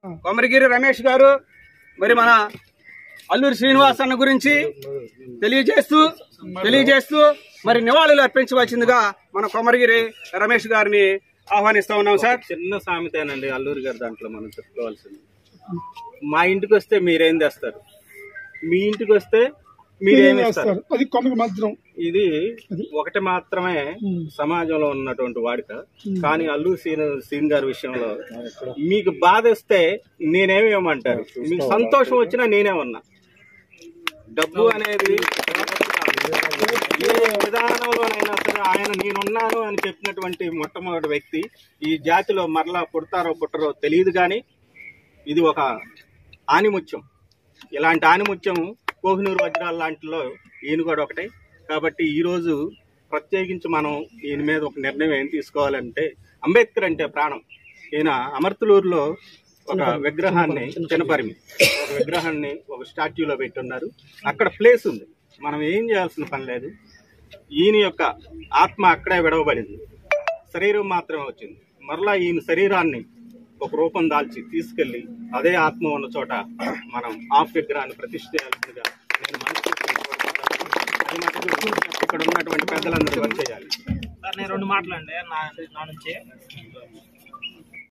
కొమరగిరి రమేష్ గారు మరి మన అల్లూరి శ్రీనివాస్ అన్న గురించి తెలియజేస్తూ మరి నివాళులు అర్పించవలసిందిగా మన కొమరగిరి రమేష్ గారిని ఆహ్వానిస్తా ఉన్నాం సార్. చిన్న సామెతేనండి అల్లూరి గారి దాంట్లో మనం చెప్పుకోవాల్సింది. మా ఇంటికి వస్తే మీరేం తెస్తారు, మీ ఇంటికి వస్తే మీరేమి ఇస్తారు. ఇది ఒకటి మాత్రమే సమాజంలో ఉన్నటువంటి వాడిక. కానీ అల్లూరి శ్రీన్ గారి విషయంలో మీకు బాధ వస్తే నేనేమేమంటారు, మీకు సంతోషం వచ్చినా నేనే ఉన్నా. డబ్బు అనేది ఏ విధానంలోనైనా సరే ఆయన నేనున్నాను అని చెప్పినటువంటి మొట్టమొదటి వ్యక్తి. ఈ జాతిలో మరలా పుడతారో పుట్టరో తెలియదు, కానీ ఇది ఒక ఆనిముత్యం. ఇలాంటి ఆనిముత్యం కోహినూరు వజ్రాల లాంటిలో ఈయన కూడా ఒకటే. కాబట్టి ఈరోజు ప్రత్యేకించి మనం ఈయన మీద ఒక నిర్ణయం ఏం తీసుకోవాలంటే, అంబేద్కర్ అంటే ప్రాణం. ఈయన అమర్తలూరులో ఒక విగ్రహాన్ని, చిన్నపరిమి ఒక విగ్రహాన్ని ఒక స్టాట్యూలో పెట్టున్నారు. అక్కడ ప్లేస్ ఉంది, మనం ఏం చేయాల్సిన పని లేదు. ఈయన యొక్క ఆత్మ అక్కడే విడవబడింది, శరీరం మాత్రమే వచ్చింది. మరలా ఈయన శరీరాన్ని ఒక రూపం దాల్చి తీసుకెళ్లి అదే ఆత్మ ఉన్న చోట మనం విగ్రహాన్ని ప్రతిష్ఠ చేయాల్సిందిగా నేను ఇక్కడ ఉన్నటువంటి పెద్దలందరూ చేయాలి. నేను 2 మాటలండి నా నుంచి.